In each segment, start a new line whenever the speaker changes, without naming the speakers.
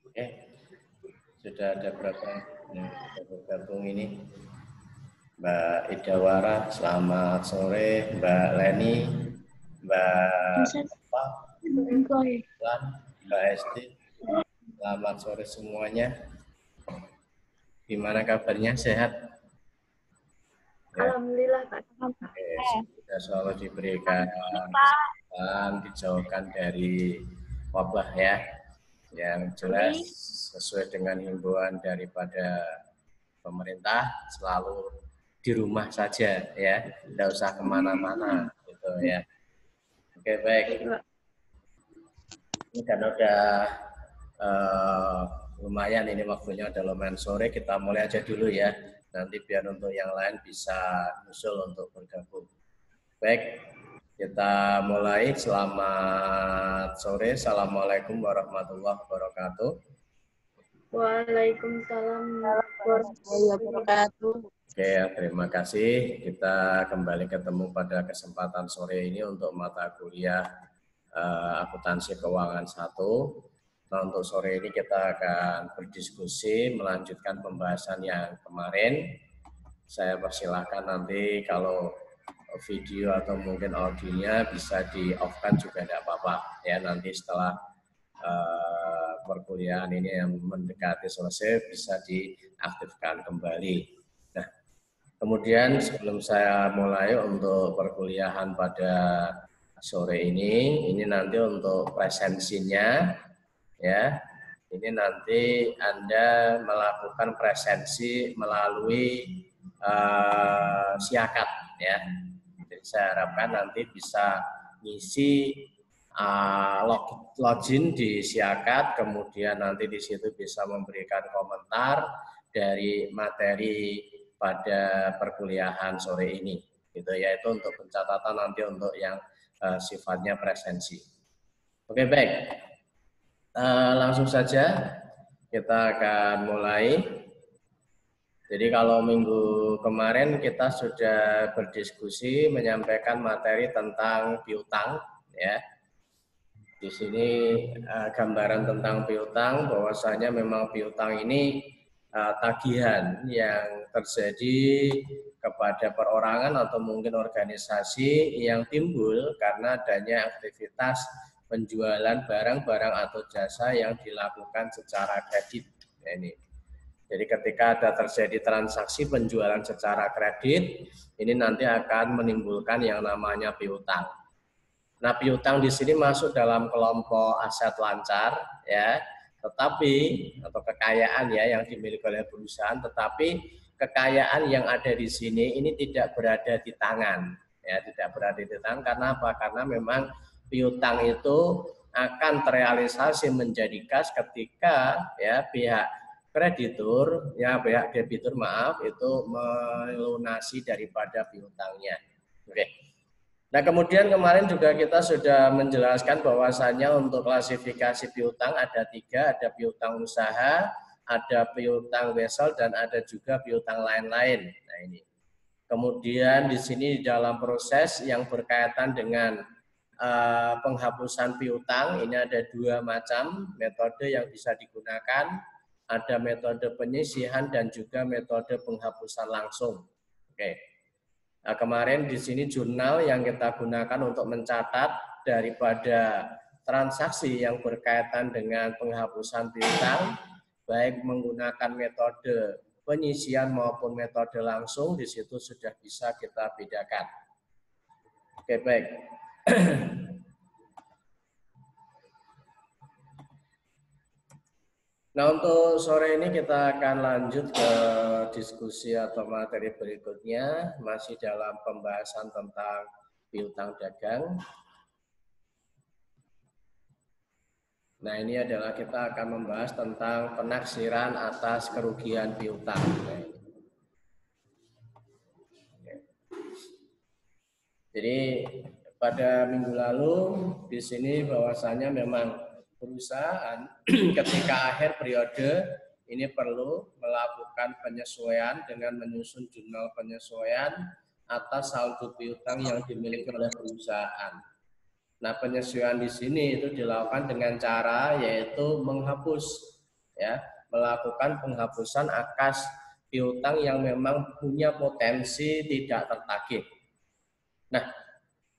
Oke, sudah ada berapa yang bergabung ini? Mbak Idawara, selamat sore. Mbak Leni, Mbak Mbak Esti, selamat sore semuanya. Gimana kabarnya? Sehat? Ya.
Alhamdulillah Pak.
Oke, sudah selalu diberikan kesehatan, dijauhkan dari wabah ya. Yang jelas sesuai dengan himbauan daripada pemerintah selalu di rumah saja ya, tidak usah kemana-mana gitu ya. Oke, baik. Ini kan udah lumayan ini waktunya, udah lumayan sore, kita mulai aja dulu ya. Nanti biar untuk yang lain bisa nyusul untuk bergabung. Baik, kita mulai. Selamat sore. Assalamualaikum warahmatullahi wabarakatuh.
Waalaikumsalam warahmatullahi wabarakatuh.
Oke, terima kasih. Kita kembali ketemu pada kesempatan sore ini untuk mata kuliah akuntansi keuangan 1. Nah, untuk sore ini kita akan berdiskusi melanjutkan pembahasan yang kemarin. Saya persilahkan nanti kalau video atau mungkin audionya bisa di-off-kan juga tidak apa-apa ya, nanti setelah perkuliahan ini yang mendekati selesai bisa diaktifkan kembali. Nah, kemudian sebelum saya mulai untuk perkuliahan pada sore ini nanti untuk presensinya ya, ini nanti Anda melakukan presensi melalui Siakat ya. Jadi saya harapkan nanti bisa ngisi login di Siakat, kemudian nanti di situ bisa memberikan komentar dari materi pada perkuliahan sore ini. Gitu ya, itu untuk pencatatan nanti untuk yang sifatnya presensi. Oke, baik. Langsung saja kita akan mulai. Jadi kalau minggu kemarin kita sudah berdiskusi menyampaikan materi tentang piutang ya. Di sini gambaran tentang piutang, bahwasanya memang piutang ini tagihan yang terjadi kepada perorangan atau mungkin organisasi yang timbul karena adanya aktivitas penjualan barang-barang atau jasa yang dilakukan secara kredit. Ya, ini. Jadi ketika ada terjadi transaksi penjualan secara kredit, ini nanti akan menimbulkan yang namanya piutang. Nah, piutang di sini masuk dalam kelompok aset lancar, ya, tetapi atau kekayaan ya yang dimiliki oleh perusahaan, tetapi kekayaan yang ada di sini ini tidak berada di tangan, ya, tidak berada di tangan. Karena apa? Karena memang piutang itu akan terrealisasi menjadi kas ketika ya pihak kreditur, ya pihak debitur maaf, itu melunasi daripada piutangnya. Oke. Nah, kemudian kemarin juga kita sudah menjelaskan bahwasannya untuk klasifikasi piutang ada 3, ada piutang usaha, ada piutang wesel, dan ada juga piutang lain-lain. Nah, ini. Kemudian di sini dalam proses yang berkaitan dengan penghapusan piutang, ini ada 2 macam metode yang bisa digunakan. Ada metode penyisihan dan juga metode penghapusan langsung. Oke. Nah, kemarin di sini jurnal yang kita gunakan untuk mencatat daripada transaksi yang berkaitan dengan penghapusan piutang, baik menggunakan metode penyisihan maupun metode langsung, di situ sudah bisa kita bedakan. Oke, baik. Nah, untuk sore ini kita akan lanjut ke diskusi atau materi berikutnya, masih dalam pembahasan tentang piutang dagang. Nah, ini adalah kita akan membahas tentang penaksiran atas kerugian piutang. Jadi pada minggu lalu di sini bahwasanya memang perusahaan ketika akhir periode ini perlu melakukan penyesuaian dengan menyusun jurnal penyesuaian atas saldo piutang yang dimiliki oleh perusahaan. Nah, penyesuaian di sini itu dilakukan dengan cara yaitu menghapus, ya, melakukan penghapusan akas piutang yang memang punya potensi tidak tertagih. Nah,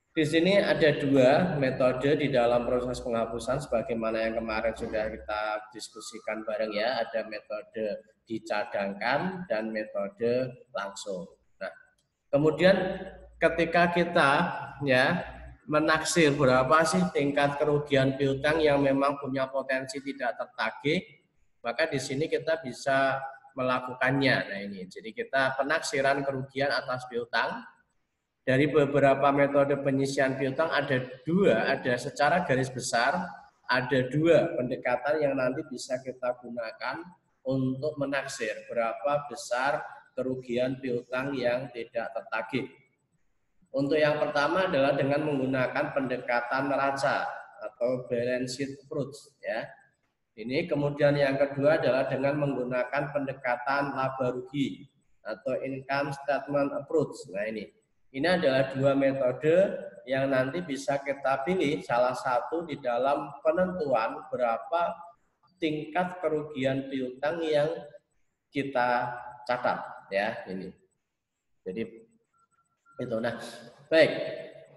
di sini ada dua metode di dalam proses penghapusan sebagaimana yang kemarin sudah kita diskusikan bareng ya, ada metode dicadangkan dan metode langsung. Nah, kemudian ketika kita ya menaksir berapa sih tingkat kerugian piutang yang memang punya potensi tidak tertagih, maka di sini kita bisa melakukannya. Nah, ini. Jadi kita penaksiran kerugian atas piutang. Dari beberapa metode penyisian piutang ada dua, ada secara garis besar, ada dua pendekatan yang nanti bisa kita gunakan untuk menaksir berapa besar kerugian piutang yang tidak tertagih. Untuk yang pertama adalah dengan menggunakan pendekatan neraca atau balance sheet approach, ya. Ini kemudian yang kedua adalah dengan menggunakan pendekatan laba rugi atau income statement approach. Nah, ini adalah dua metode yang nanti bisa kita pilih salah satu di dalam penentuan berapa tingkat kerugian piutang yang kita catat, ya, ini. Jadi itu. Nah, baik.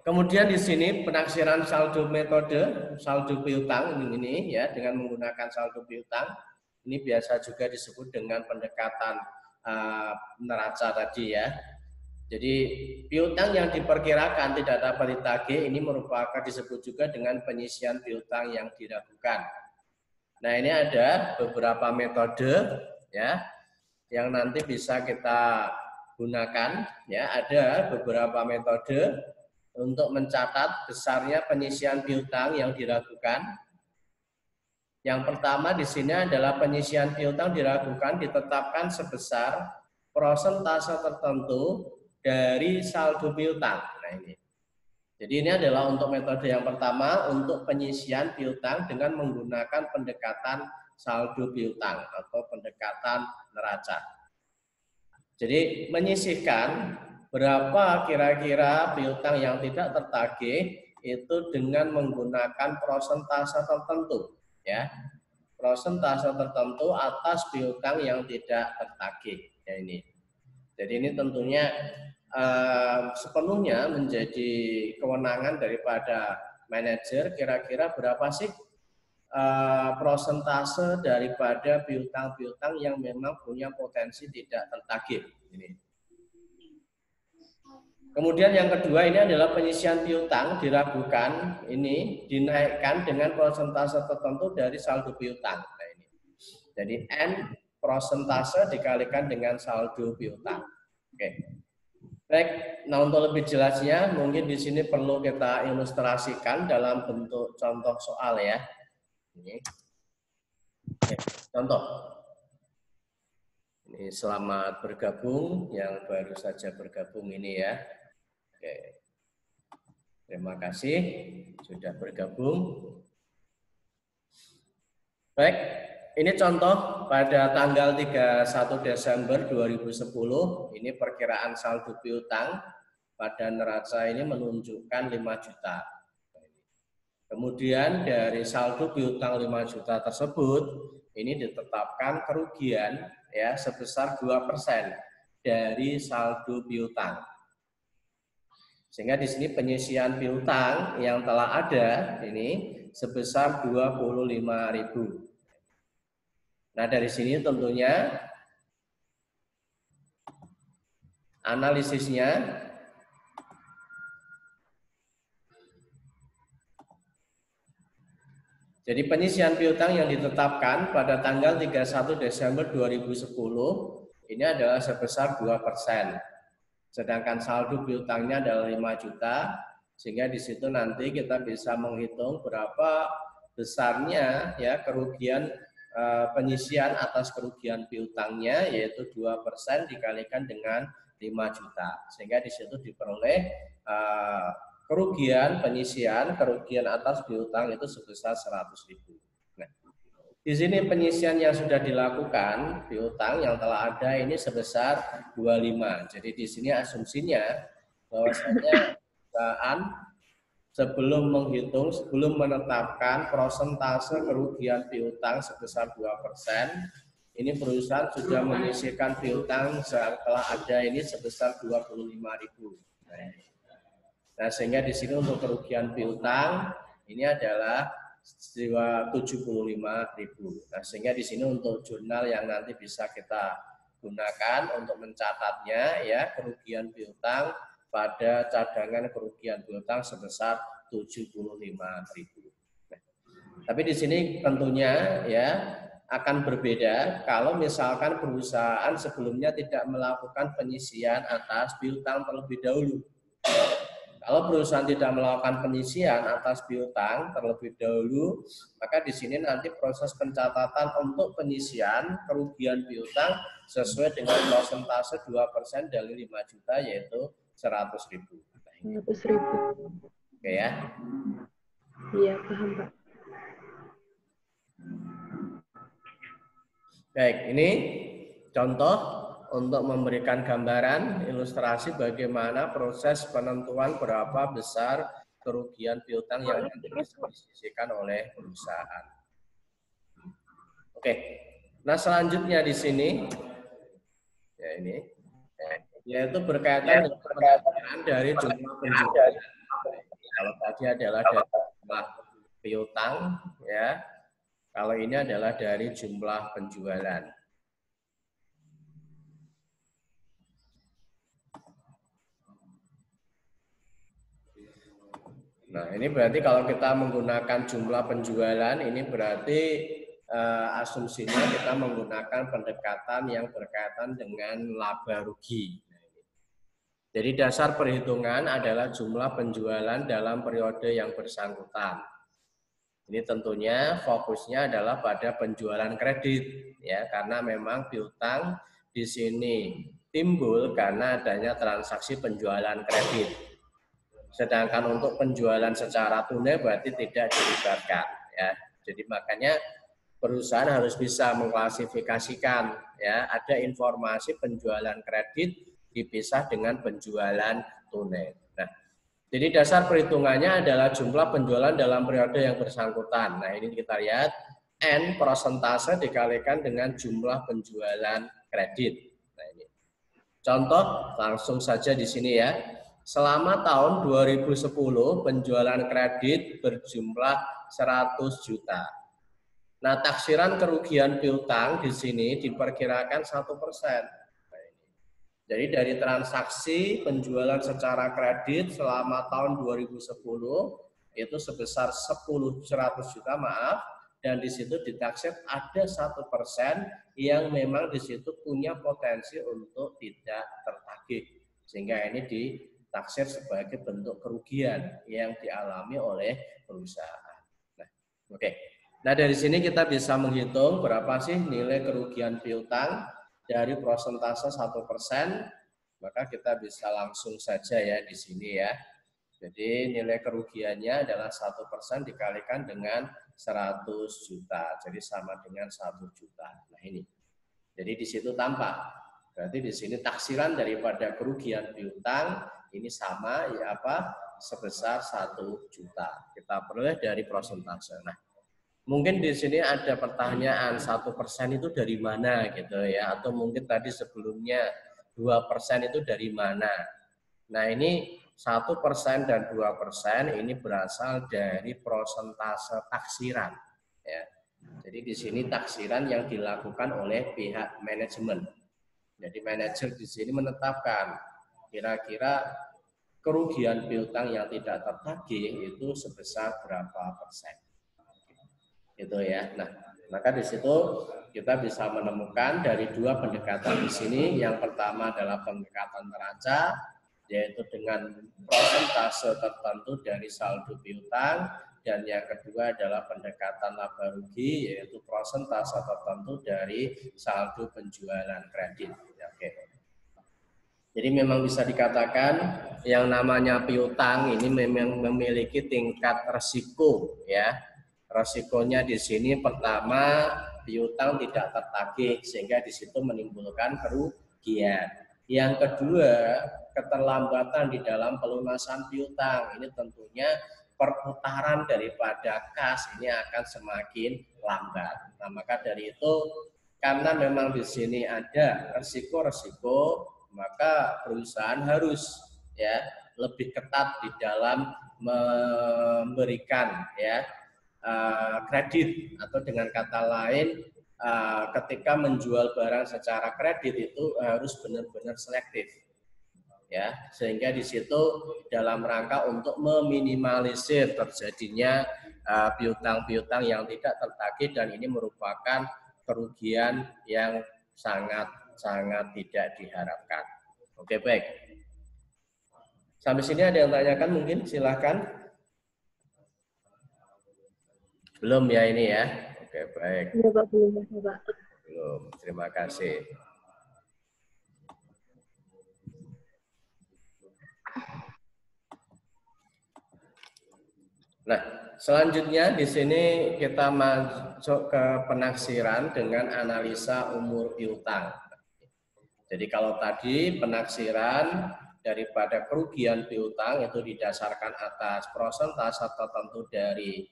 Kemudian di sini penaksiran saldo metode saldo piutang ini ya dengan menggunakan saldo piutang ini biasa juga disebut dengan pendekatan neraca tadi ya. Jadi piutang yang diperkirakan tidak dapat ditagih ini merupakan disebut juga dengan penyisian piutang yang diragukan. Nah, ini ada beberapa metode ya yang nanti bisa kita gunakan ya, ada beberapa metode untuk mencatat besarnya penyisian piutang yang diragukan. Yang pertama di sini adalah penyisian piutang diragukan ditetapkan sebesar persentase tertentu dari saldo piutang. Nah, ini. Jadi ini adalah untuk metode yang pertama untuk penyisian piutang dengan menggunakan pendekatan saldo piutang atau pendekatan neraca. Jadi menyisihkan berapa kira-kira piutang yang tidak tertagih itu dengan menggunakan persentase tertentu, ya. Persentase tertentu atas piutang yang tidak tertagih. Ya, ini. Jadi ini tentunya sepenuhnya menjadi kewenangan daripada manajer kira-kira berapa sih persentase daripada piutang-piutang yang memang punya potensi tidak tertagih. Ini. Kemudian yang kedua ini adalah penyisian piutang diragukan ini dinaikkan dengan persentase tertentu dari saldo piutang. Nah, ini. Jadi N persentase dikalikan dengan saldo piutang. Oke. Baik, nah untuk lebih jelasnya mungkin di sini perlu kita ilustrasikan dalam bentuk contoh soal ya. Ini. Oke, contoh. Ini selamat bergabung yang baru saja bergabung ini ya. Oke. Terima kasih sudah bergabung. Baik, ini contoh pada tanggal 31 Desember 2010, ini perkiraan saldo piutang pada neraca ini menunjukkan 5 juta. Kemudian dari saldo piutang 5 juta tersebut, ini ditetapkan kerugian ya sebesar 2% dari saldo piutang. Sehingga di sini penyisian piutang yang telah ada ini sebesar 25.000. Nah, dari sini tentunya analisisnya jadi penyisian piutang yang ditetapkan pada tanggal 31 Desember 2010 ini adalah sebesar 2%. Sedangkan saldo piutangnya adalah 5 juta, sehingga di situ nanti kita bisa menghitung berapa besarnya ya kerugian penyisian atas kerugian piutangnya, yaitu 2% dikalikan dengan 5 juta. Sehingga di situ diperoleh kerugian penyisian, kerugian atas piutang itu sebesar 100.000. Nah, di sini penyisian yang sudah dilakukan piutang yang telah ada ini sebesar 25. Jadi di sini asumsinya bahwasanya perusahaan sebelum menetapkan persentase kerugian piutang sebesar 2%, ini perusahaan sudah menyisihkan piutang setelah ada ini sebesar 25.000. Nah, sehingga di sini untuk kerugian piutang ini adalah 75.000. Nah, sehingga di sini untuk jurnal yang nanti bisa kita gunakan untuk mencatatnya ya, kerugian piutang pada cadangan kerugian piutang sebesar 75.000. Nah, tapi di sini tentunya ya akan berbeda kalau misalkan perusahaan sebelumnya tidak melakukan penyisian atas piutang terlebih dahulu. Kalau perusahaan tidak melakukan penyisian atas piutang terlebih dahulu, maka di sini nanti proses pencatatan untuk penyisian kerugian piutang sesuai dengan persentase 2% dari 5 juta yaitu 100.000.
100.000.
Oke ya?
Iya, paham Pak.
Baik, ini contoh untuk memberikan gambaran ilustrasi bagaimana proses penentuan berapa besar kerugian piutang yang bisa disisihkan oleh perusahaan. Oke, nah selanjutnya di sini, ya ini, yaitu berkaitan dengan penentuan dari jumlah penjualan. Kalau tadi adalah dari jumlah piutang, ya. Kalau ini adalah dari jumlah penjualan. Nah, ini berarti kalau kita menggunakan jumlah penjualan, ini berarti asumsinya kita menggunakan pendekatan yang berkaitan dengan laba rugi. Jadi dasar perhitungan adalah jumlah penjualan dalam periode yang bersangkutan. Ini tentunya fokusnya adalah pada penjualan kredit, ya, karena memang piutang di sini timbul karena adanya transaksi penjualan kredit. Sedangkan untuk penjualan secara tunai berarti tidak dilibatkan, ya. Jadi makanya perusahaan harus bisa mengklasifikasikan, ya, ada informasi penjualan kredit dipisah dengan penjualan tunai. Nah, jadi dasar perhitungannya adalah jumlah penjualan dalam periode yang bersangkutan. Nah, ini kita lihat N persentase dikalikan dengan jumlah penjualan kredit. Nah, ini. Contoh langsung saja di sini ya. Selama tahun 2010 penjualan kredit berjumlah 100 juta. Nah, taksiran kerugian piutang di sini diperkirakan 1%. Jadi dari transaksi penjualan secara kredit selama tahun 2010 itu sebesar 100 juta, maaf, dan di situ ditaksir ada 1% yang memang di situ punya potensi untuk tidak tertagih, sehingga ini ditaksir sebagai bentuk kerugian yang dialami oleh perusahaan. Nah, oke. Nah, dari sini kita bisa menghitung berapa sih nilai kerugian piutang dari persentase 1%, maka kita bisa langsung saja ya di sini ya. Jadi nilai kerugiannya adalah 1% dikalikan dengan 100 juta, jadi sama dengan 1 juta. Nah ini, jadi di situ tampak. Berarti di sini taksiran daripada kerugian piutang ini sama ya apa sebesar 1 juta. Kita peroleh dari persentase. Nah, mungkin di sini ada pertanyaan 1% itu dari mana gitu ya, atau mungkin tadi sebelumnya 2% itu dari mana. Nah ini 1% dan 2% ini berasal dari persentase taksiran. Ya. Jadi di sini taksiran yang dilakukan oleh pihak manajemen. Jadi manajer di sini menetapkan kira-kira kerugian piutang yang tidak tertagih itu sebesar berapa persen. Gitu ya. Nah, maka di situ kita bisa menemukan dari dua pendekatan di sini. Yang pertama adalah pendekatan neraca, yaitu dengan persentase tertentu dari saldo piutang, dan yang kedua adalah pendekatan laba rugi, yaitu persentase tertentu dari saldo penjualan kredit. Oke. Jadi memang bisa dikatakan yang namanya piutang ini memang memiliki tingkat resiko ya. Resikonya di sini pertama piutang tidak tertagih sehingga di situ menimbulkan kerugian. Yang kedua, keterlambatan di dalam pelunasan piutang. Ini tentunya perputaran daripada kas ini akan semakin lambat. Nah, maka dari itu karena memang di sini ada resiko-resiko, maka perusahaan harus ya lebih ketat di dalam memberikan ya kredit, atau dengan kata lain ketika menjual barang secara kredit itu harus benar-benar selektif ya, sehingga di situ dalam rangka untuk meminimalisir terjadinya piutang-piutang yang tidak tertagih, dan ini merupakan kerugian yang sangat tidak diharapkan. Oke, baik. Sampai sini ada yang tanyakan mungkin, silahkan. Belum ya ini ya? Oke, baik.
Ya, Pak, belum, Pak.
Belum, terima kasih. Nah, selanjutnya di sini kita masuk ke penaksiran dengan analisa umur piutang. Jadi kalau tadi penaksiran daripada kerugian piutang itu didasarkan atas persentase tertentu dari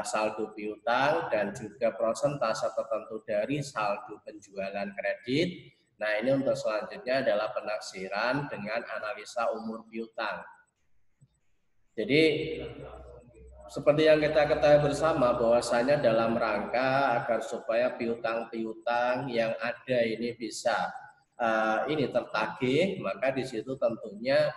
saldo piutang dan juga persentase tertentu dari saldo penjualan kredit. Nah, ini untuk selanjutnya adalah penaksiran dengan analisa umur piutang. Jadi seperti yang kita ketahui bersama bahwasanya dalam rangka agar supaya piutang-piutang yang ada ini bisa ini tertagih, maka di situ tentunya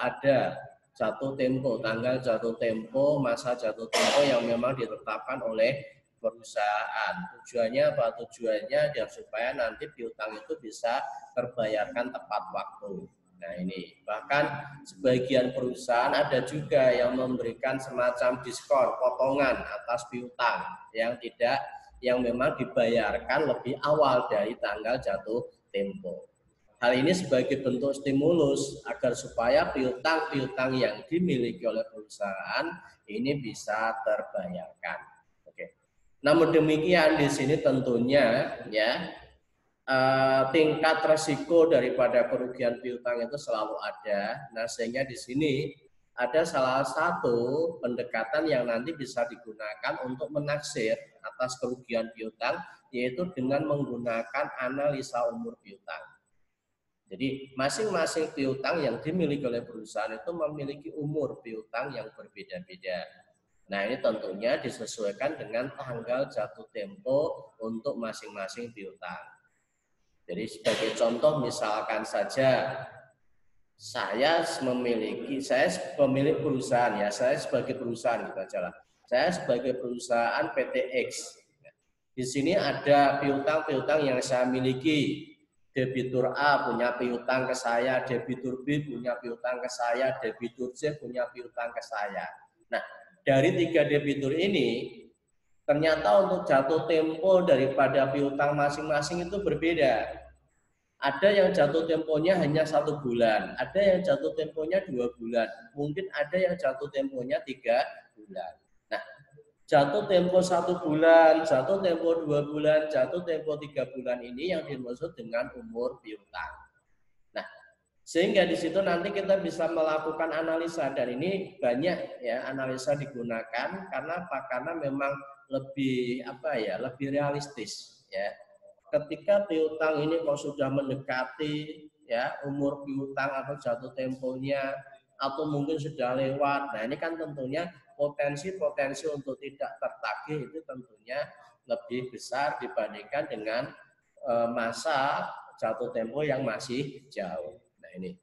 ada jatuh tempo, tanggal jatuh tempo, masa jatuh tempo yang memang ditetapkan oleh perusahaan. Tujuannya apa? Tujuannya agar supaya nanti piutang itu bisa terbayarkan tepat waktu. Nah, ini bahkan sebagian perusahaan ada juga yang memberikan semacam diskon, potongan atas piutang yang memang dibayarkan lebih awal dari tanggal jatuh tempo. Hal ini sebagai bentuk stimulus agar supaya piutang-piutang yang dimiliki oleh perusahaan ini bisa terbayarkan. Oke. Namun demikian di sini tentunya ya tingkat resiko daripada kerugian piutang itu selalu ada. Nah, sehingga di sini ada salah satu pendekatan yang nanti bisa digunakan untuk menaksir atas kerugian piutang, yaitu dengan menggunakan analisa umur piutang. Jadi masing-masing piutang yang dimiliki oleh perusahaan itu memiliki umur piutang yang berbeda-beda. Nah, ini tentunya disesuaikan dengan tanggal jatuh tempo untuk masing-masing piutang. Jadi sebagai contoh misalkan saja saya pemilik perusahaan ya, saya sebagai perusahaan gitu aja lah. Saya sebagai perusahaan PTX. Di sini ada piutang-piutang yang saya miliki. Debitur A punya piutang ke saya, debitur B punya piutang ke saya, debitur C punya piutang ke saya. Nah, dari 3 debitur ini ternyata untuk jatuh tempo daripada piutang masing-masing itu berbeda. Ada yang jatuh temponya hanya 1 bulan, ada yang jatuh temponya 2 bulan, mungkin ada yang jatuh temponya 3 bulan. Nah, jatuh tempo 1 bulan, jatuh tempo 2 bulan, jatuh tempo 3 bulan ini yang dimaksud dengan umur piutang. Nah, sehingga di situ nanti kita bisa melakukan analisa, dan ini banyak ya analisa digunakan karena apa? Karena memang lebih lebih realistis ya. Ketika piutang ini kok sudah mendekati ya umur piutang atau jatuh temponya atau mungkin sudah lewat. Nah, ini kan tentunya potensi untuk tidak tertagih itu tentunya lebih besar dibandingkan dengan masa jatuh tempo yang masih jauh. Nah, ini.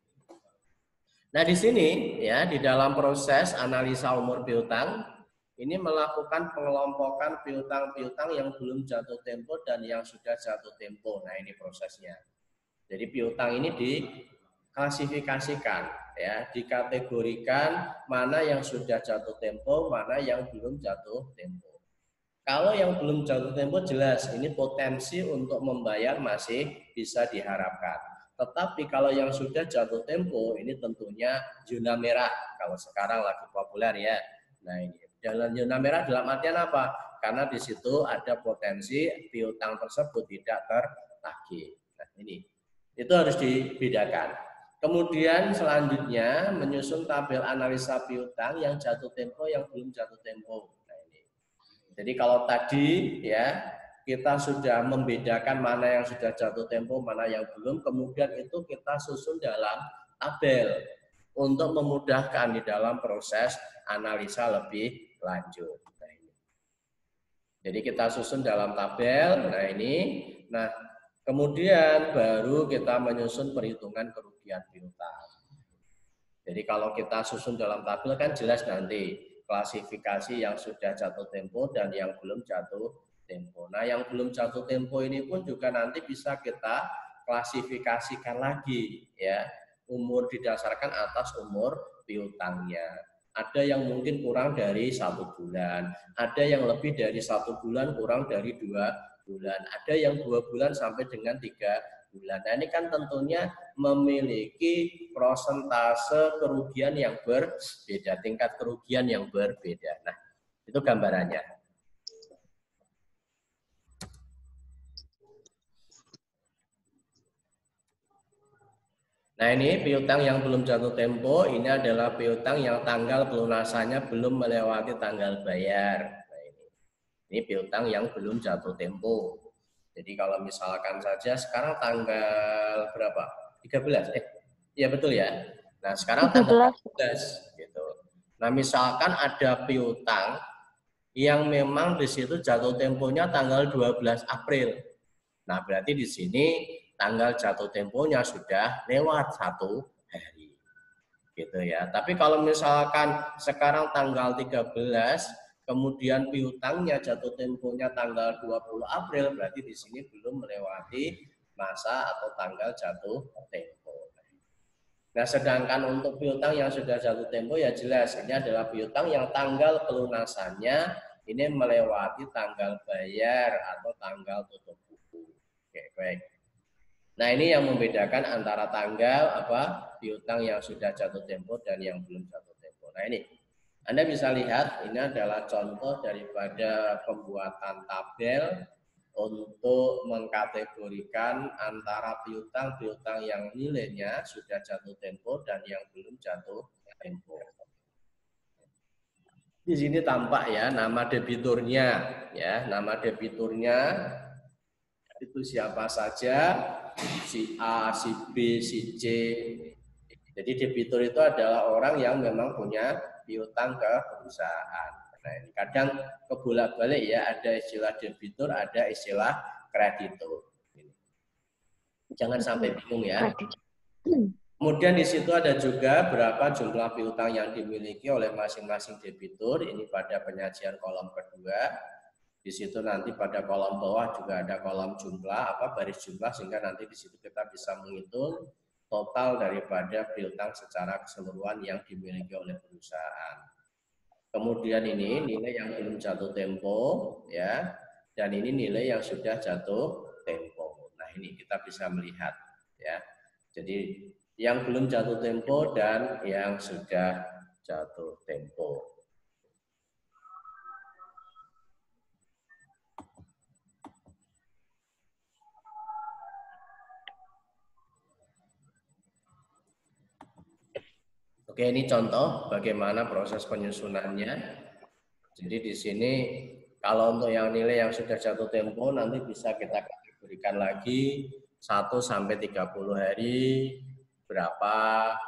Nah, di sini ya di dalam proses analisa umur piutang ini melakukan pengelompokan piutang-piutang yang belum jatuh tempo dan yang sudah jatuh tempo. Nah, ini prosesnya. Jadi piutang ini diklasifikasikan, ya, dikategorikan mana yang sudah jatuh tempo, mana yang belum jatuh tempo. Kalau yang belum jatuh tempo jelas ini potensi untuk membayar masih bisa diharapkan. Tetapi kalau yang sudah jatuh tempo ini tentunya zona merah. Kalau sekarang lagi populer ya. Nah, ini. Dalam zona merah dalam artian apa? Karena di situ ada potensi piutang tersebut tidak tertagih. Nah, ini. Itu harus dibedakan. Kemudian selanjutnya menyusun tabel analisa piutang yang jatuh tempo, yang belum jatuh tempo. Nah, ini. Jadi kalau tadi ya kita sudah membedakan mana yang sudah jatuh tempo, mana yang belum, kemudian itu kita susun dalam tabel untuk memudahkan di dalam proses analisa lebih lanjut. Nah, ini. Jadi kita susun dalam tabel. Nah, ini. Nah, kemudian baru kita menyusun perhitungan kerugian piutang. Jadi kalau kita susun dalam tabel kan jelas nanti klasifikasi yang sudah jatuh tempo dan yang belum jatuh tempo. Nah, yang belum jatuh tempo ini pun juga nanti bisa kita klasifikasikan lagi ya. Umur didasarkan atas umur piutangnya. Ada yang mungkin kurang dari 1 bulan, ada yang lebih dari 1 bulan, kurang dari 2 bulan, ada yang 2 bulan sampai dengan 3 bulan. Nah, ini kan tentunya memiliki prosentase kerugian yang berbeda, tingkat kerugian yang berbeda. Nah, itu gambarannya. Nah, ini piutang yang belum jatuh tempo, ini adalah piutang yang tanggal pelunasannya belum melewati tanggal bayar. Nah, ini piutang yang belum jatuh tempo. Jadi kalau misalkan saja sekarang tanggal berapa? 13. Iya betul ya. Nah, sekarang tanggal 13 gitu. Nah, misalkan ada piutang yang memang di situ jatuh temponya tanggal 12 April. Nah, berarti di sini tanggal jatuh temponya sudah lewat 1 hari. Gitu ya. Tapi kalau misalkan sekarang tanggal 13 kemudian piutangnya jatuh temponya tanggal 20 April, berarti di sini belum melewati masa atau tanggal jatuh tempo. Nah, sedangkan untuk piutang yang sudah jatuh tempo ya jelas ini adalah piutang yang tanggal pelunasannya ini melewati tanggal bayar atau tanggal tutup buku. Oke, baik. Nah, ini yang membedakan antara tanggal piutang yang sudah jatuh tempo dan yang belum jatuh tempo. Nah, ini Anda bisa lihat ini adalah contoh daripada pembuatan tabel untuk mengkategorikan antara piutang-piutang yang nilainya sudah jatuh tempo dan yang belum jatuh tempo. Di sini tampak ya nama debiturnya, ya nama debiturnya itu siapa saja, si A, si B, si C. Jadi debitur itu adalah orang yang memang punya piutang ke perusahaan. Nah, ini kadang kebolak-balik ya, ada istilah debitur, ada istilah kreditur. Jangan sampai bingung ya. Kemudian di situ ada juga berapa jumlah piutang yang dimiliki oleh masing-masing debitur. Ini pada penyajian kolom kedua. Di situ nanti pada kolom bawah juga ada kolom jumlah, baris jumlah, sehingga nanti di situ kita bisa menghitung total daripada piutang secara keseluruhan yang dimiliki oleh perusahaan. Kemudian ini nilai yang belum jatuh tempo, ya, dan ini nilai yang sudah jatuh tempo. Nah, ini kita bisa melihat, ya. Jadi yang belum jatuh tempo dan yang sudah jatuh tempo. Oke, ini contoh bagaimana proses penyusunannya. Jadi di sini kalau untuk yang nilai yang sudah jatuh tempo nanti bisa kita kategorikan lagi 1 sampai 30 hari berapa,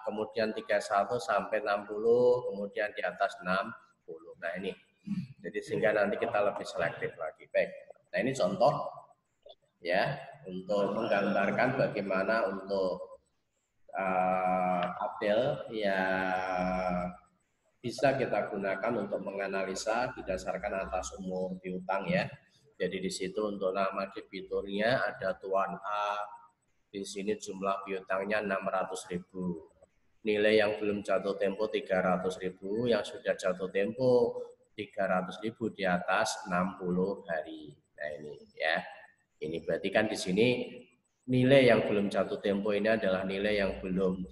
kemudian 31 sampai 60, kemudian di atas 60. Nah, ini. Jadi sehingga nanti kita lebih selektif lagi. Baik. Nah, ini contoh ya untuk menggambarkan bagaimana untuk tabel yang bisa kita gunakan untuk menganalisa didasarkan atas umur piutang ya. Jadi di situ untuk nama debiturnya ada Tuan A. Di sini jumlah piutangnya 600.000. Nilai yang belum jatuh tempo 300.000, yang sudah jatuh tempo 300.000 di atas 60 hari. Nah, ini ya. Ini berarti kan di sini nilai yang belum jatuh tempo ini adalah nilai yang belum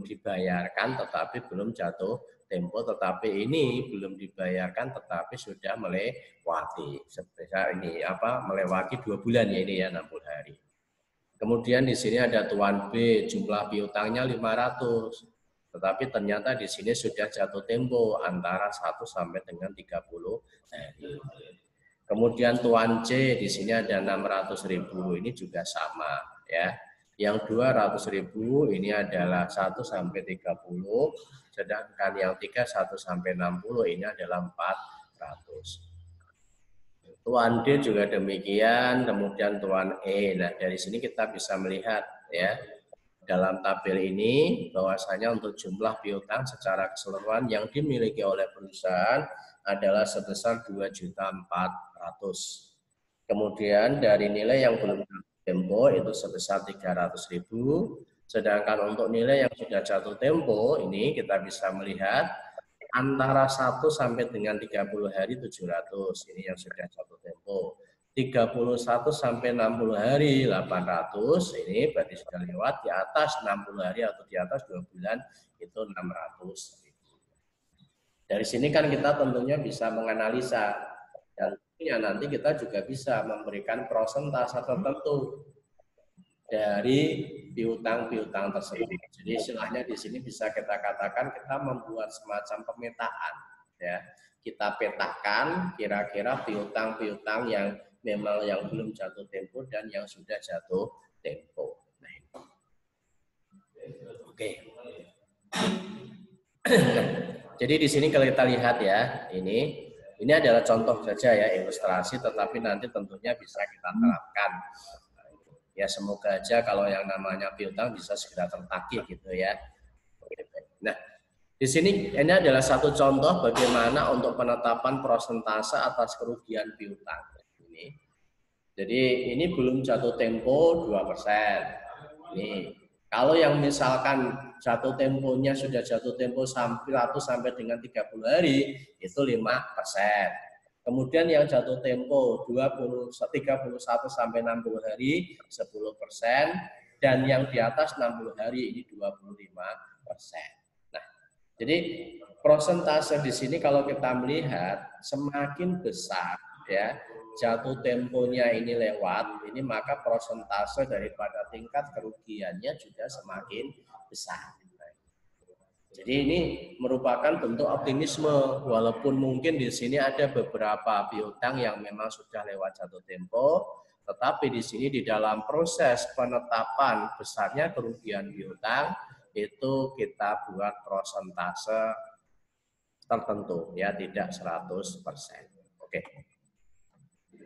dibayarkan tetapi belum jatuh tempo, tetapi ini belum dibayarkan tetapi sudah melewati sebesar ini melewati 2 bulan ya, ini ya 60 hari. Kemudian di sini ada tuan B, jumlah piutangnya 500. Tetapi ternyata di sini sudah jatuh tempo antara 1 sampai dengan 30 hari. Kemudian tuan C di sini ada 600.000, ini juga sama ya. Yang 200.000 ini adalah 1 sampai 30, sedangkan yang 3 1 sampai 60 ini adalah 400. Tuan D juga demikian, kemudian tuan E. Nah, dari sini kita bisa melihat ya dalam tabel ini bahwasanya untuk jumlah piutang secara keseluruhan yang dimiliki oleh perusahaan adalah sebesar 2.400.000. Kemudian dari nilai yang belum jatuh tempo itu sebesar 300.000. Sedangkan untuk nilai yang sudah jatuh tempo ini kita bisa melihat antara 1 sampai dengan 30 hari 700. Ini yang sudah jatuh tempo. 31 sampai 60 hari 800, ini berarti sudah lewat. Di atas 60 hari atau di atas 2 bulan itu 600. Dari sini kan kita tentunya bisa menganalisa, dan tentunya nanti kita juga bisa memberikan prosentase tertentu dari piutang-piutang tersebut. Jadi istilahnya di sini bisa kita katakan kita membuat semacam pemetaan, ya. Kita petakan kira-kira piutang-piutang yang memang yang belum jatuh tempo dan yang sudah jatuh tempo. Nah, oke. Jadi di sini kalau kita lihat ya, ini adalah contoh saja ya, ilustrasi, tetapi nanti tentunya bisa kita terapkan. Ya semoga aja kalau yang namanya piutang bisa segera tertagih gitu ya. Nah, di sini ini adalah satu contoh bagaimana untuk penetapan prosentase atas kerugian piutang. Jadi ini belum jatuh tempo 2%. Ini kalau yang misalkan jatuh temponya sudah jatuh tempo sampai 100 sampai dengan 30 hari itu 5%. Kemudian yang jatuh tempo 31 sampai 60 hari 10%, dan yang di atas 60 hari ini 25%. Nah, jadi prosentase di sini kalau kita melihat semakin besar ya jatuh temponya ini lewat, ini maka prosentase daripada tingkat kerugiannya juga semakin besar. Jadi ini merupakan bentuk optimisme, walaupun mungkin di sini ada beberapa piutang yang memang sudah lewat jatuh tempo, tetapi di sini di dalam proses penetapan besarnya kerugian piutang itu kita buat prosentase tertentu, ya tidak 100%. Oke.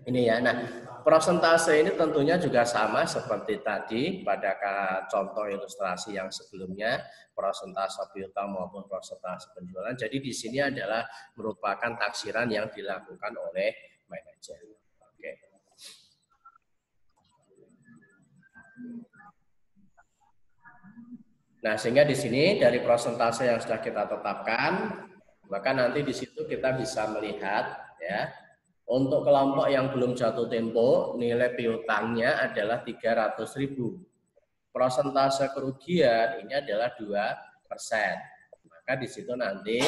Ini ya. Nah, prosentase ini tentunya juga sama seperti tadi pada contoh ilustrasi yang sebelumnya, prosentase piutang maupun prosentase penjualan. Jadi di sini adalah merupakan taksiran yang dilakukan oleh manajer. Oke. Nah, sehingga di sini dari prosentase yang sudah kita tetapkan, maka nanti di situ kita bisa melihat ya. Untuk kelompok yang belum jatuh tempo, nilai piutangnya adalah 300.000. Prosentase kerugian ini adalah 2%. Maka di situ nanti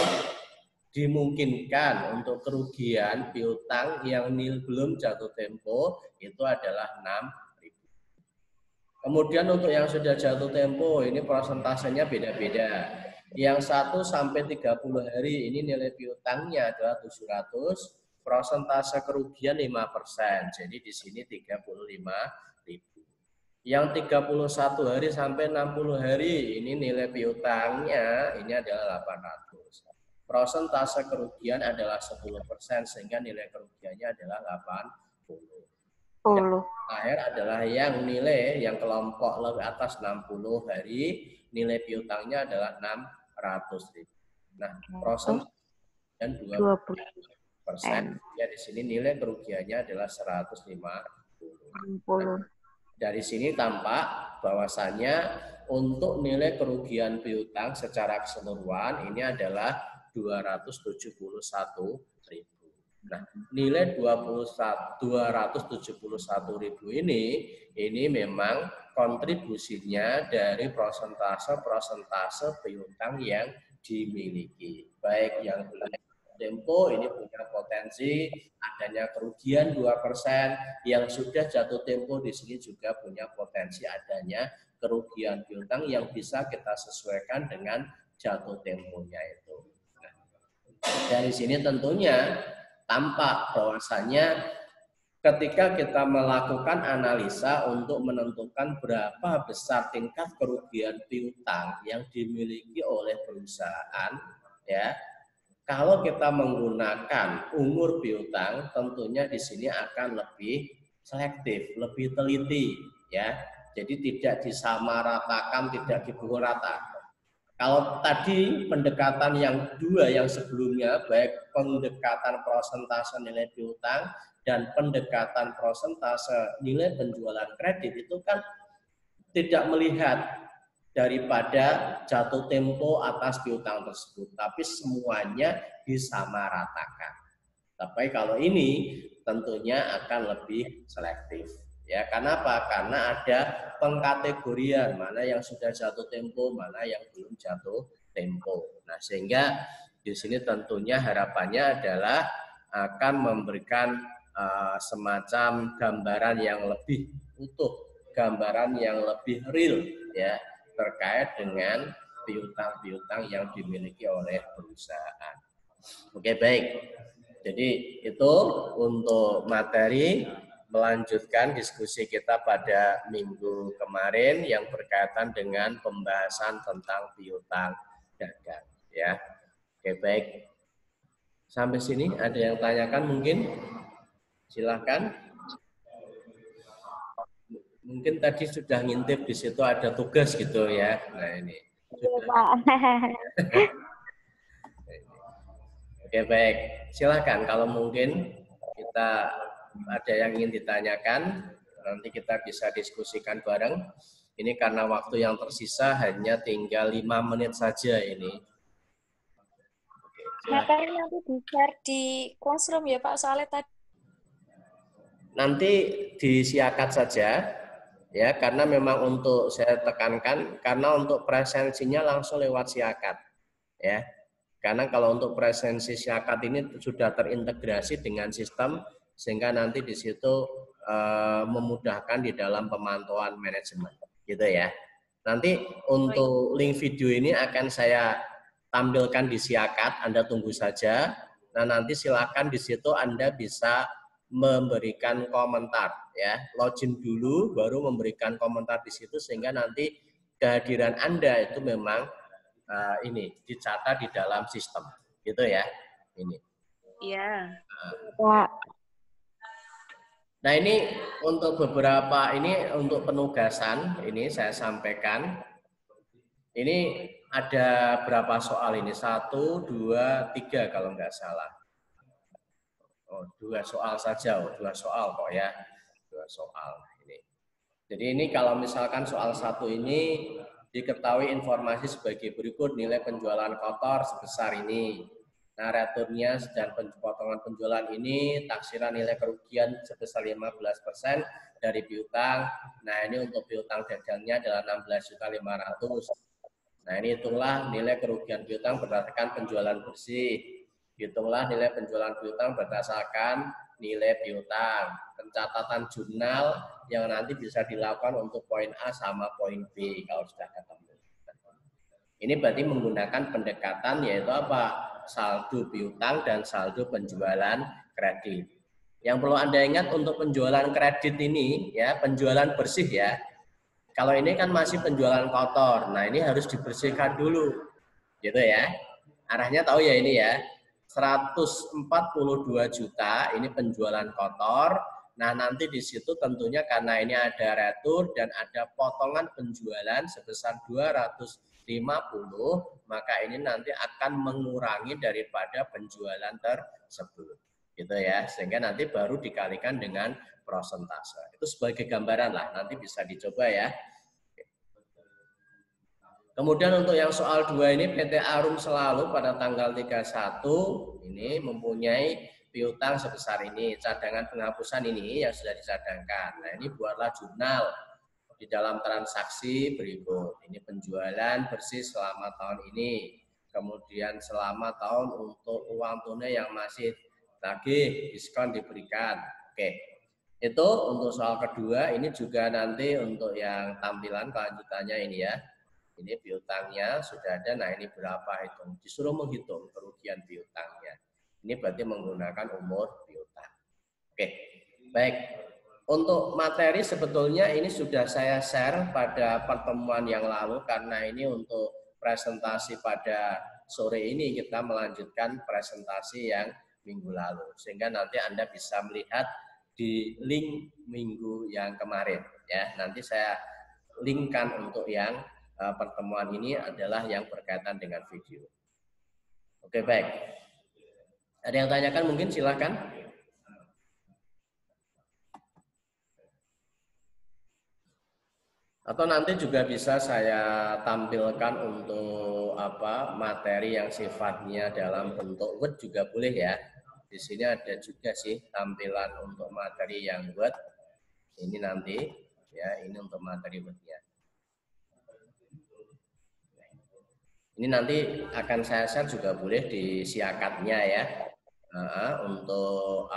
dimungkinkan untuk kerugian piutang yang belum jatuh tempo itu adalah 6.000. Kemudian untuk yang sudah jatuh tempo, ini prosentasenya beda-beda. Yang 1 sampai 30 hari ini nilai piutangnya adalah 700. Prosentase kerugian 5%. Jadi di sini 35.000. Yang 31 hari sampai 60 hari ini nilai piutangnya ini adalah 800. Prosentase kerugian adalah 10% sehingga nilai kerugiannya adalah 80. Yang terakhir adalah yang nilai yang kelompok lebih atas 60 hari, nilai piutangnya adalah 600.000. Nah, prosentase dan 20%. Ya di sini nilai kerugiannya adalah 150. Dari sini tampak bahwasannya untuk nilai kerugian piutang secara keseluruhan ini adalah 271.000. Nah, nilai 271.000 ini memang kontribusinya dari prosentase piutang yang dimiliki, baik yang belum tempo ini punya potensi adanya kerugian 2%, yang sudah jatuh tempo di sini juga punya potensi adanya kerugian piutang yang bisa kita sesuaikan dengan jatuh temponya itu. Nah, dari sini tentunya tampak bahwasanya ketika kita melakukan analisa untuk menentukan berapa besar tingkat kerugian piutang yang dimiliki oleh perusahaan, ya, kalau kita menggunakan umur piutang, tentunya di sini akan lebih selektif, lebih teliti, ya. Jadi tidak disamaratakan, tidak dipukul rata. Kalau tadi pendekatan yang dua yang sebelumnya, baik pendekatan persentase nilai piutang dan pendekatan persentase nilai penjualan kredit, itu kan tidak melihat daripada jatuh tempo atas piutang tersebut, tapi semuanya disamaratakan. Tapi kalau ini tentunya akan lebih selektif. Ya, karena apa? Karena ada pengkategorian mana yang sudah jatuh tempo, mana yang belum jatuh tempo. Nah, sehingga di sini tentunya harapannya adalah akan memberikan semacam gambaran yang lebih utuh, gambaran yang lebih real, ya, terkait dengan piutang-piutang yang dimiliki oleh perusahaan. Oke, baik. Jadi itu untuk materi melanjutkan diskusi kita pada minggu kemarin yang berkaitan dengan pembahasan tentang piutang dagang, ya. Oke, baik. Sampai sini ada yang tanyakan mungkin? Silahkan. Mungkin tadi sudah ngintip di situ ada tugas gitu ya. Nah ini.
Iya, Pak.
Oke, baik. Silakan kalau mungkin kita ada yang ingin ditanyakan, nanti kita bisa diskusikan bareng. Ini karena waktu yang tersisa hanya tinggal 5 menit saja ini. Oke,
Materi nanti di-share di Classroom ya Pak, soalnya tadi.
nanti disiakat saja. Ya, karena memang untuk saya tekankan, karena untuk presensinya langsung lewat siakat, ya. Karena kalau untuk presensi siakat ini sudah terintegrasi dengan sistem, sehingga nanti di situ memudahkan di dalam pemantauan manajemen, gitu ya. Nanti untuk link video ini akan saya tampilkan di siakat, Anda tunggu saja. Nah, nanti silakan di situ Anda bisa memberikan komentar, ya, login dulu baru memberikan komentar di situ, sehingga nanti kehadiran Anda itu memang ini dicatat di dalam sistem, gitu ya, ini.
Iya.
Nah, ini untuk beberapa, ini untuk penugasan ini saya sampaikan. Ini ada berapa soal ini? 1, 2, 3 kalau nggak salah. Oh, 2 soal saja, 2 soal kok ya. 2 soal ini. Jadi ini kalau misalkan soal 1 ini diketahui informasi sebagai berikut, nilai penjualan kotor sebesar ini. Nah, returnya dan potongan penjualan ini, taksiran nilai kerugian sebesar 15% dari piutang. Nah, ini untuk piutang dagangnya adalah 16.500.000. Nah, ini hitunglah nilai kerugian piutang berdasarkan penjualan bersih. Hitunglah nilai penjualan piutang berdasarkan nilai piutang. Pencatatan jurnal yang nanti bisa dilakukan untuk poin A sama poin B kalau sudah ketemu. Ini berarti menggunakan pendekatan yaitu apa? Saldo piutang dan saldo penjualan kredit. Yang perlu Anda ingat untuk penjualan kredit ini, ya, penjualan bersih ya. Kalau ini kan masih penjualan kotor. Nah, ini harus dibersihkan dulu. Gitu ya. Arahnya tahu ya ini ya. 142 juta ini penjualan kotor. Nah, nanti di situ tentunya karena ini ada retur dan ada potongan penjualan sebesar 250, maka ini nanti akan mengurangi daripada penjualan tersebut. Gitu ya. Sehingga nanti baru dikalikan dengan persentase. Itu sebagai gambaran lah, nanti bisa dicoba ya. Kemudian untuk yang soal 2 ini, PT Arum Selalu pada tanggal 31 ini mempunyai piutang sebesar ini, cadangan penghapusan ini yang sudah dicadangkan. Nah, ini buatlah jurnal di dalam transaksi berikut. Ini penjualan bersih selama tahun ini. kemudian selama tahun untuk uang tunai yang masih tagih, diskon diberikan. Oke, itu untuk soal kedua. Ini juga nanti untuk yang tampilan kelanjutannya ini ya. Ini piutangnya sudah ada, nah ini berapa hitung. Disuruh menghitung kerugian piutangnya. Ini berarti menggunakan umur piutang. Oke, baik. Untuk materi sebetulnya ini sudah saya share pada pertemuan yang lalu karena ini untuk presentasi pada sore ini kita melanjutkan presentasi yang minggu lalu. Sehingga nanti Anda bisa melihat di link minggu yang kemarin. Ya, nanti saya linkkan untuk yang pertemuan ini adalah yang berkaitan dengan video. Oke, baik. Ada yang tanyakan mungkin silakan. Atau nanti juga bisa saya tampilkan untuk materi yang sifatnya dalam bentuk Word juga boleh ya. Di sini ada juga sih tampilan untuk materi yang Word. Ini nanti ya, ini untuk materi Word-nya. Ini nanti akan saya share juga boleh di siakatnya ya. Untuk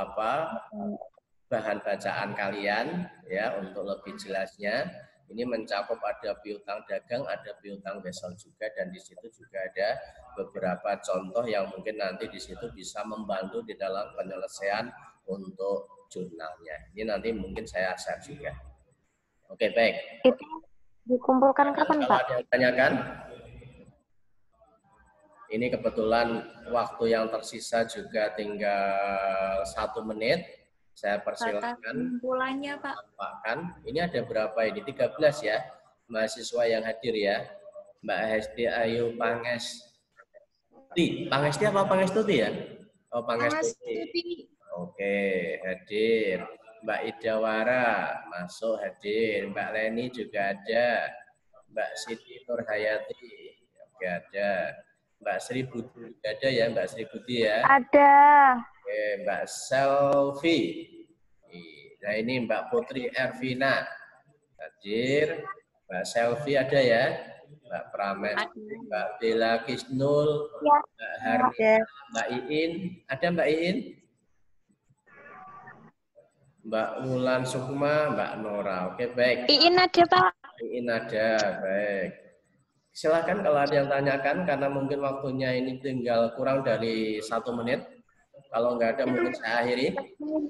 bahan bacaan kalian ya, untuk lebih jelasnya. Ini mencakup ada piutang dagang, ada piutang wesel juga, dan di situ juga ada beberapa contoh yang mungkin nanti di situ bisa membantu di dalam penyelesaian untuk jurnalnya. Ini nanti mungkin saya share juga. Oke, baik.
Itu dikumpulkan kapan, Pak?
Kalau ada yang tanyakan? Ini kebetulan waktu yang tersisa juga tinggal 1 menit. Saya persilakan.
Kumpulannya, Pak.
Ini ada berapa ini? 13 ya mahasiswa yang hadir ya. Mbak Hesti Ayu Pangesti. Pangesti apa Pangestuti ya? Oh, Pangestuti. Oke, hadir. Mbak Idawara masuk hadir. Mbak Leni juga ada. Mbak Siti Nurhayati. Oke, ada. Mbak Sri Budi ada ya, Mbak Sri Budi ya?
Ada.
Oke, Mbak Selvi. Nah ini Mbak Putri Ervina hadir. Mbak Selvi ada ya? Mbak Prames, Mbak Bella Kisnul, ya. Mbak Harni, Mbak Iin. Ada Mbak Iin? Mbak Wulan Sukma, Mbak Nora. Oke, baik.
Iin ada, Pak.
Iin ada, baik. Silakan kalau ada yang tanyakan, karena mungkin waktunya ini tinggal kurang dari 1 menit. Kalau nggak ada mungkin saya akhiri,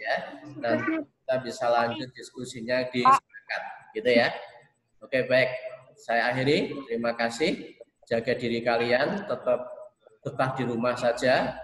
ya. Nanti kita bisa lanjut diskusinya di silakan, gitu ya. Oke, baik. Saya akhiri. Terima kasih. Jaga diri kalian, tetap betah di rumah saja.